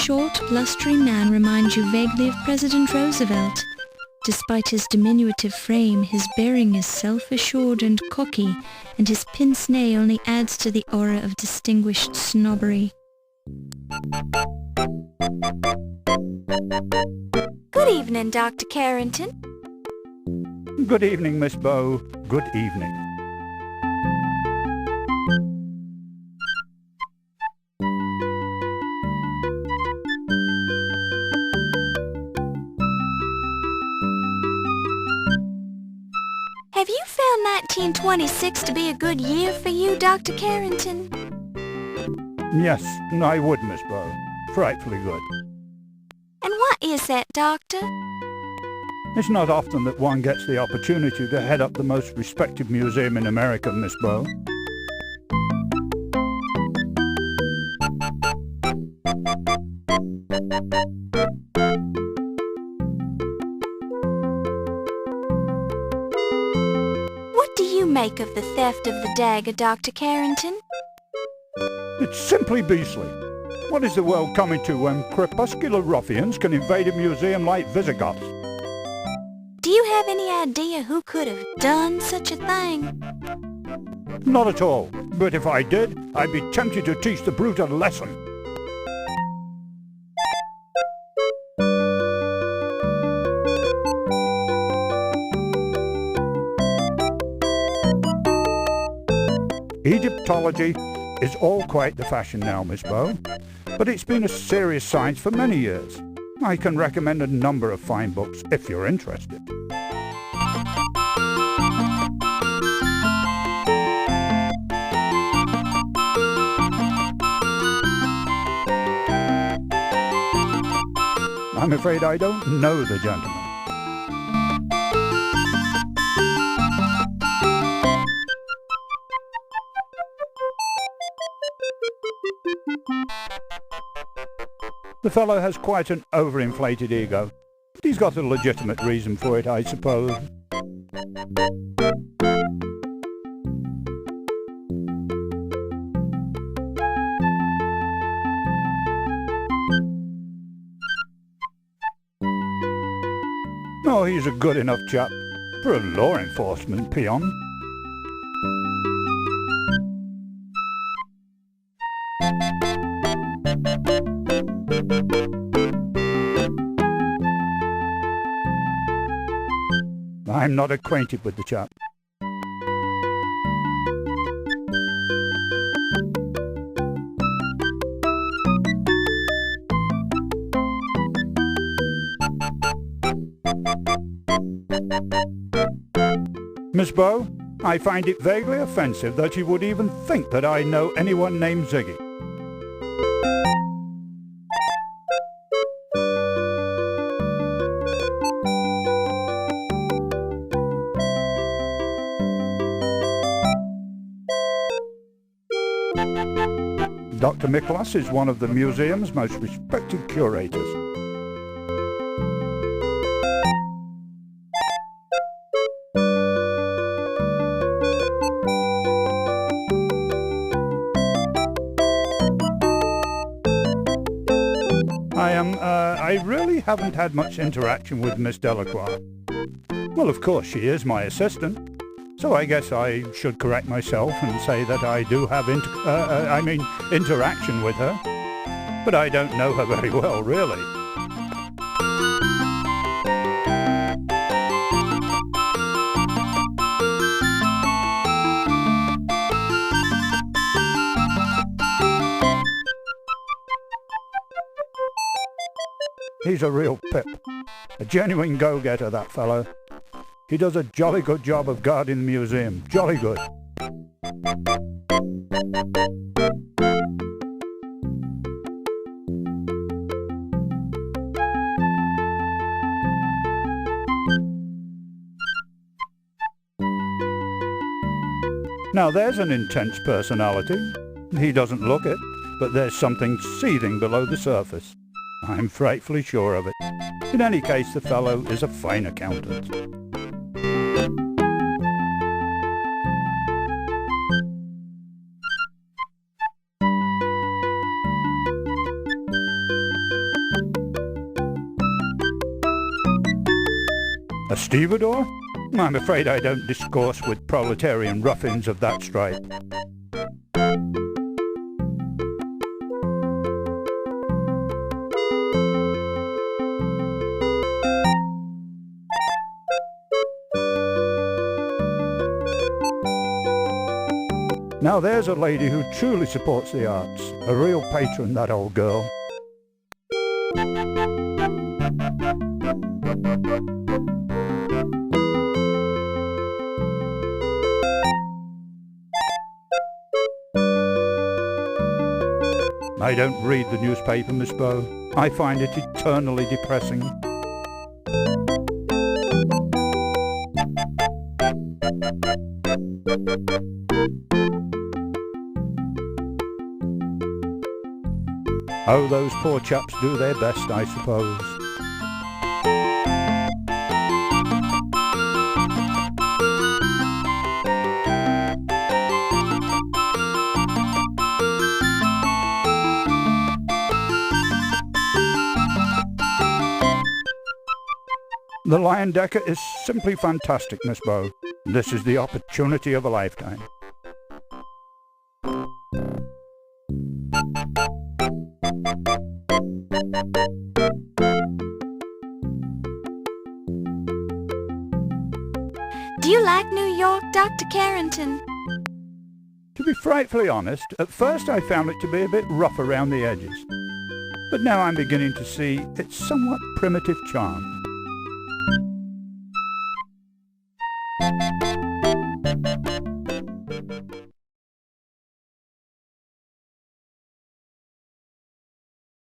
short, blustery man reminds you vaguely of President Roosevelt. Despite his diminutive frame, his bearing is self-assured and cocky, and his pince-nez only adds to the aura of distinguished snobbery. Good evening, Dr. Carrington. Good evening, Miss Bow. Good evening. Have you found 1926 to be a good year for you, Dr. Carrington? Yes, I would, Miss Bow. Frightfully good. And what is that, Doctor? It's not often that one gets the opportunity to head up the most respected museum in America, Miss Bow. What do you make of the theft of the dagger, Dr. Carrington? It's simply beastly. What is the world coming to when crepuscular ruffians can invade a museum like Visigoths? Do you have any idea who could have done such a thing? Not at all. But if I did, I'd be tempted to teach the brute a lesson. Egyptology is all quite the fashion now, Miss Bow, but it's been a serious science for many years. I can recommend a number of fine books if you're interested. I'm afraid I don't know the gentleman. The fellow has quite an overinflated ego. He's got a legitimate reason for it, I suppose. Oh, he's a good enough chap for a law enforcement peon. I'm not acquainted with the chap. Miss Bow, I find it vaguely offensive that you would even think that I know anyone named Ziggy. Dr. Miklas is one of the museum's most respected curators. I really haven't had much interaction with Miss Delacroix. Well, of course, she is my assistant, so I guess I should correct myself and say that I do have interaction with her, but I don't know her very well, really. He's a real pip, a genuine go-getter, that fellow. He does a jolly good job of guarding the museum, jolly good. Now there's an intense personality. He doesn't look it, but there's something seething below the surface. I'm frightfully sure of it. In any case, the fellow is a fine accountant. stevedore? I'm afraid I don't discourse with proletarian ruffians of that stripe. Now there's a lady who truly supports the arts. A real patron, that old girl. I don't read the newspaper, Miss Bow. I find it eternally depressing. Oh, those poor chaps do their best, I suppose. The Lion Decker is simply fantastic, Miss Bow. This is the opportunity of a lifetime. Do you like New York, Dr. Carrington? To be frightfully honest, at first I found it to be a bit rough around the edges. But now I'm beginning to see its somewhat primitive charm.